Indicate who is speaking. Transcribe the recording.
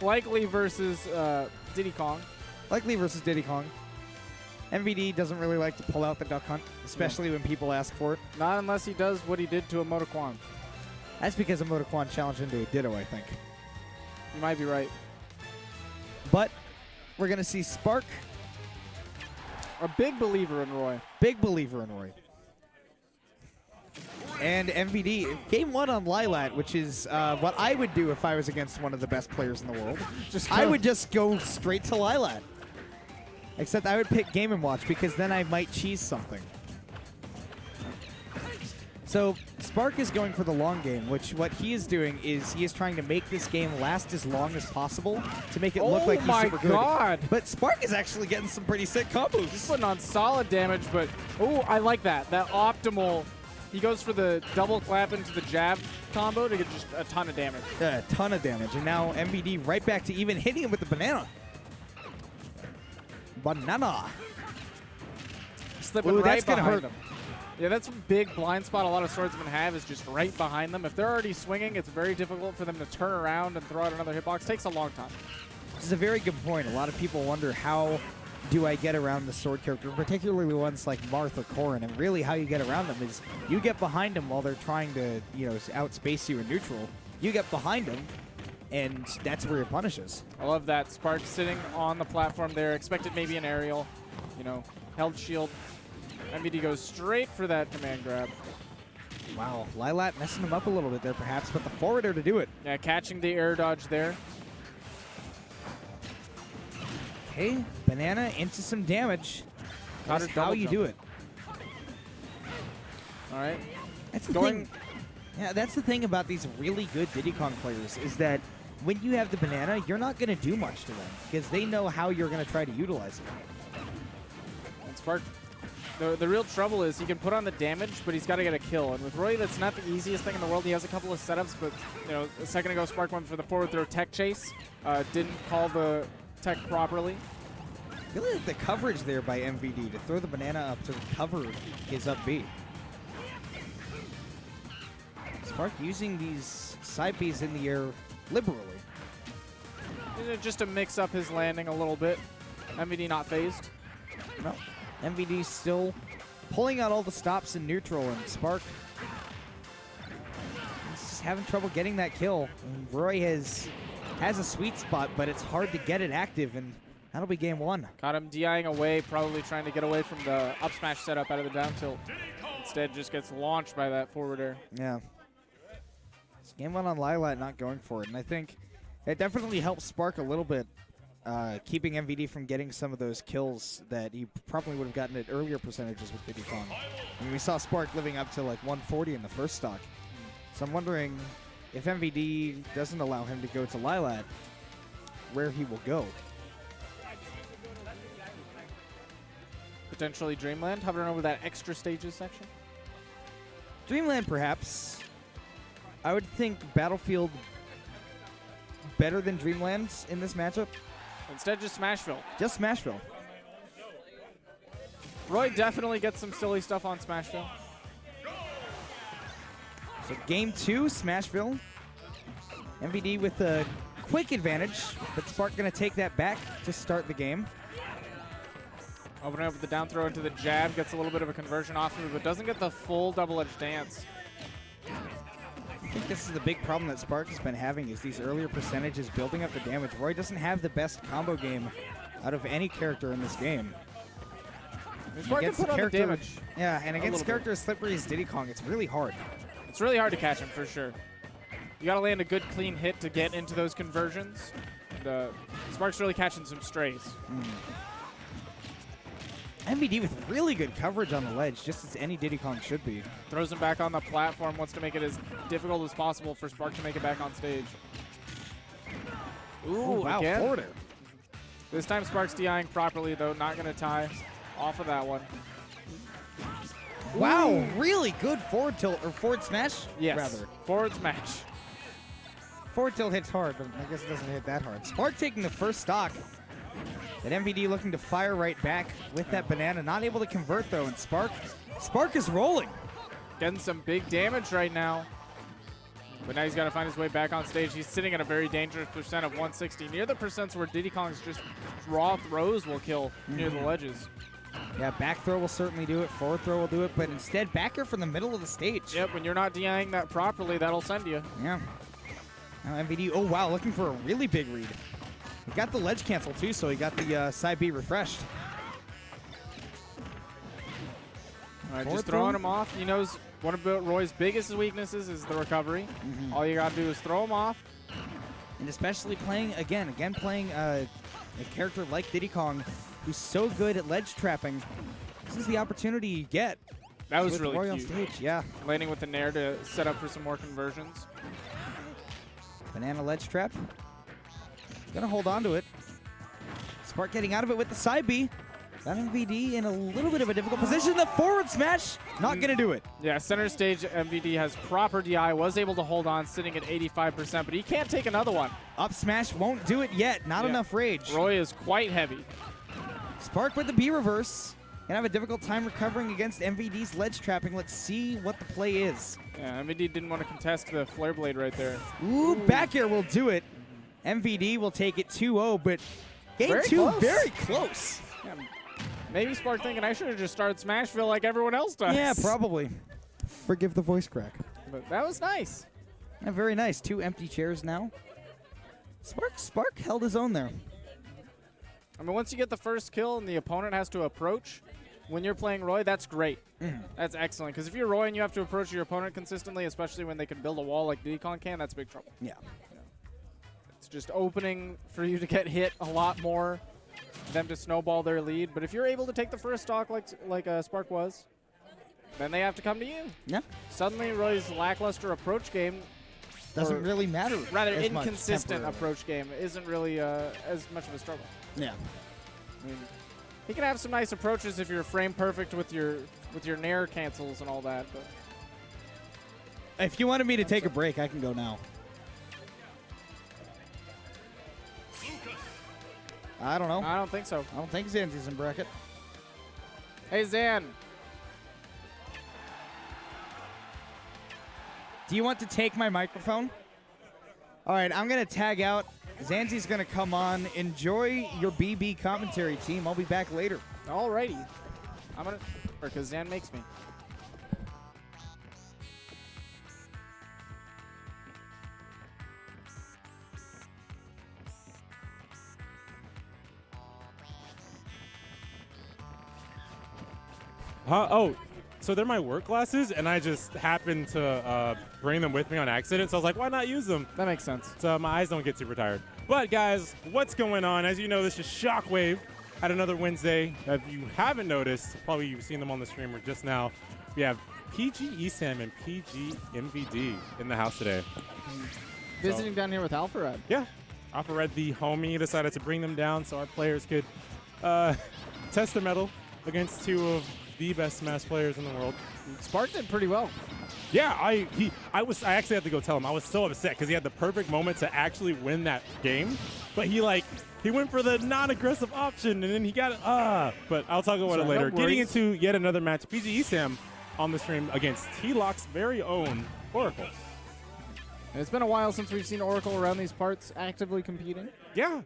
Speaker 1: Likely versus Diddy Kong.
Speaker 2: Likely versus Diddy Kong. MVD doesn't really like to pull out the duck hunt, especially when people ask for it.
Speaker 1: Not unless he does what he did to a Motoquan.
Speaker 2: That's because a Motoquan challenged into a Ditto, I think.
Speaker 1: You might be right.
Speaker 2: But we're going to see SparK.
Speaker 1: A big believer in Roy.
Speaker 2: Big believer in Roy. And MVD, game 1 on Lilat, which is what I would do if I was against one of the best players in the world. I would just go straight to Lilat. Except I would pick Game & Watch because then I might cheese something. So SparK is going for the long game, which what he is doing is he is trying to make this game last as long as possible to make it look like he's super good.
Speaker 1: Oh my god!
Speaker 2: But SparK is actually getting some pretty sick combos.
Speaker 1: He's putting on solid damage, but oh, I like that. That optimal. He goes for the double clap into the jab combo to get just a ton of damage.
Speaker 2: A ton of damage, and now MVD right back to even hitting him with the banana. Banana.
Speaker 1: Slipping right behind him. Yeah, that's a big blind spot a lot of swordsmen have, is just right behind them. If they're already swinging, it's very difficult for them to turn around and throw out another hitbox. Takes a long time.
Speaker 2: This is a very good point. A lot of people wonder, how do I get around the sword character, particularly ones like Marth or Corrin, and really how you get around them is you get behind them while they're trying to, you know, outspace you in neutral. You get behind them, and that's where your punish is.
Speaker 1: I love that. SparK sitting on the platform there, expected maybe an aerial, you know, held shield. MVD goes straight for that command grab.
Speaker 2: Wow, Lilat messing him up a little bit there perhaps, but the forwarder to do it.
Speaker 1: Yeah, catching the air dodge there.
Speaker 2: Okay, banana into some damage. That's how you do it.
Speaker 1: All right.
Speaker 2: That's the thing. Yeah, that's the thing about these really good Diddy Kong players is that when you have the banana, you're not going to do much to them because they know how you're going to try to utilize it.
Speaker 1: And SparK, the real trouble is he can put on the damage, but he's got to get a kill. And with Roy, that's not the easiest thing in the world. He has a couple of setups, but you know, a second ago SparK went for the forward throw tech chase, didn't call the tech properly.
Speaker 2: I feel like the coverage there by MVD to throw the banana up to cover his up B. SparK using these side Bs in the air liberally.
Speaker 1: Just to mix up his landing a little bit. MVD not phased.
Speaker 2: No. MVD still pulling out all the stops in neutral, and SparK is just having trouble getting that kill. And Roy has a sweet spot, but it's hard to get it active, and that'll be game 1.
Speaker 1: Got him DIing away, probably trying to get away from the up smash setup out of the down tilt. Instead, just gets launched by that forward air.
Speaker 2: Yeah. It's game 1 on Lilat not going for it, and I think it definitely helps SparK a little bit, keeping MVD from getting some of those kills that he probably would have gotten at earlier percentages with Diddy Kong. I mean, we saw SparK living up to like 140 in the first stock. So I'm wondering if MVD doesn't allow him to go to Lilat, where he will go.
Speaker 1: Potentially Dreamland, hovering over that extra stages section.
Speaker 2: Dreamland, perhaps. I would think Battlefield better than Dreamland in this matchup.
Speaker 1: Instead, just Smashville.
Speaker 2: Just Smashville.
Speaker 1: Roy definitely gets some silly stuff on Smashville.
Speaker 2: So game 2, Smashville. MVD with a quick advantage, but SparK going to take that back to start the game.
Speaker 1: Opening up with the down throw into the jab, gets a little bit of a conversion off of it, but doesn't get the full double-edged dance.
Speaker 2: I think this is the big problem that SparK has been having, is these earlier percentages building up the damage. Roy doesn't have the best combo game out of any character in this game.
Speaker 1: SparK can put on the damage.
Speaker 2: Yeah, and against a character as slippery as Diddy Kong, it's really hard.
Speaker 1: It's really hard to catch him, for sure. You got to land a good, clean hit to get into those conversions. And SparK's really catching some strays.
Speaker 2: MVD with really good coverage on the ledge, just as any Diddy Kong should be.
Speaker 1: Throws him back on the platform, wants to make it as difficult as possible for SparK to make it back on stage. Ooh,
Speaker 2: wow,
Speaker 1: again.
Speaker 2: forward air.
Speaker 1: This time SparK's DIing properly, though. Not going to tie off of that one.
Speaker 2: Wow,
Speaker 1: Ooh.
Speaker 2: really good forward tilt, or forward smash?
Speaker 1: Yes,
Speaker 2: rather.
Speaker 1: Forward smash.
Speaker 2: Forward tilt hits hard, but I guess it doesn't hit that hard. SparK taking the first stock. That MVD looking to fire right back with that banana. Not able to convert, though, and SparK is rolling.
Speaker 1: Getting some big damage right now. But now he's got to find his way back on stage. He's sitting at a very dangerous percent of 160, near the percents where Diddy Kong's just raw throws will kill near the ledges.
Speaker 2: Yeah, back throw will certainly do it. Forward throw will do it. But instead, back air from the middle of the stage.
Speaker 1: Yep, when you're not DIing that properly, that'll send you.
Speaker 2: Yeah. Now MVD, oh wow, looking for a really big read. He got the ledge cancel too, so he got the side B refreshed.
Speaker 1: All right, just throwing him off. He knows one of Roy's biggest weaknesses is the recovery. All you got to do is throw him off.
Speaker 2: And especially playing, again playing a character like Diddy Kong, who's so good at ledge trapping. This is the opportunity you get.
Speaker 1: That was
Speaker 2: with
Speaker 1: really
Speaker 2: Roy
Speaker 1: cute.
Speaker 2: on stage, yeah.
Speaker 1: Landing with the nair to set up for some more conversions.
Speaker 2: Banana ledge trap. Gonna hold on to it. SparK getting out of it with the side B. That MVD in a little bit of a difficult position. The forward smash, not gonna do it.
Speaker 1: Yeah, center stage MVD has proper DI, was able to hold on, sitting at 85%, but he can't take another one.
Speaker 2: Up smash won't do it yet. Not enough rage.
Speaker 1: Roy is quite heavy.
Speaker 2: SparK with the B reverse. Gonna have a difficult time recovering against MVD's ledge trapping. Let's see what the play is.
Speaker 1: Yeah, MVD didn't want to contest the flare blade right there.
Speaker 2: Ooh, back air will do it. MVD will take it 2-0, but game
Speaker 1: Very
Speaker 2: two,
Speaker 1: close.
Speaker 2: very close.
Speaker 1: Yeah, maybe SparK thinking I should have just started Smashville like everyone else does.
Speaker 2: Yeah, probably. Forgive the voice crack.
Speaker 1: But that was nice.
Speaker 2: Yeah, very nice. 2 empty chairs now. SparK held his own there.
Speaker 1: I mean, once you get the first kill and the opponent has to approach, when you're playing Roy, that's great. That's excellent. Because if you're Roy and you have to approach your opponent consistently, especially when they can build a wall like Diddy Kong can, that's big trouble.
Speaker 2: Yeah.
Speaker 1: It's just opening for you to get hit a lot more, them to snowball their lead. But if you're able to take the first stock like SparK was, then they have to come to you.
Speaker 2: Yeah.
Speaker 1: Suddenly, Roy's lackluster approach game,
Speaker 2: Doesn't really matter.
Speaker 1: rather
Speaker 2: as much
Speaker 1: inconsistent
Speaker 2: temporarily.
Speaker 1: approach game, isn't really as much of a struggle.
Speaker 2: Yeah.
Speaker 1: I mean, he can have some nice approaches if you're frame perfect with your nair cancels and all that. But
Speaker 2: If you wanted me to take a break, I can go now. I don't know.
Speaker 1: I don't think so.
Speaker 2: I don't think Zanzi's in bracket.
Speaker 1: Hey, Zan.
Speaker 2: Do you want to take my microphone? All right, I'm going to tag out. Zanzi's going to come on. Enjoy your BB commentary, team. I'll be back later.
Speaker 1: Alrighty. I'm going to, because Zan makes me.
Speaker 3: So they're my work glasses, and I just happened to bring them with me on accident. So I was like, why not use them?
Speaker 1: That makes sense.
Speaker 3: So my eyes don't get super tired. But guys, what's going on? As you know, this is Shockwave at another Wednesday. If you haven't noticed, probably you've seen them on the streamer just now. We have PG ESAM and PG MVD in the house today.
Speaker 1: Visiting down here with Alpharad.
Speaker 3: Yeah. Alpharad, the homie, decided to bring them down so our players could test their mettle against 2 of the best Smash players in the world.
Speaker 1: SparK did pretty well.
Speaker 3: Yeah, I actually had to go tell him. I was so upset because he had the perfect moment to actually win that game, but he went for the non-aggressive option and then he got it. But I'll talk about it later. Getting into yet another match, PG ESAM on the stream against T-Lock's very own Oracle.
Speaker 1: And it's been a while since we've seen Oracle around these parts actively competing.
Speaker 3: Yeah,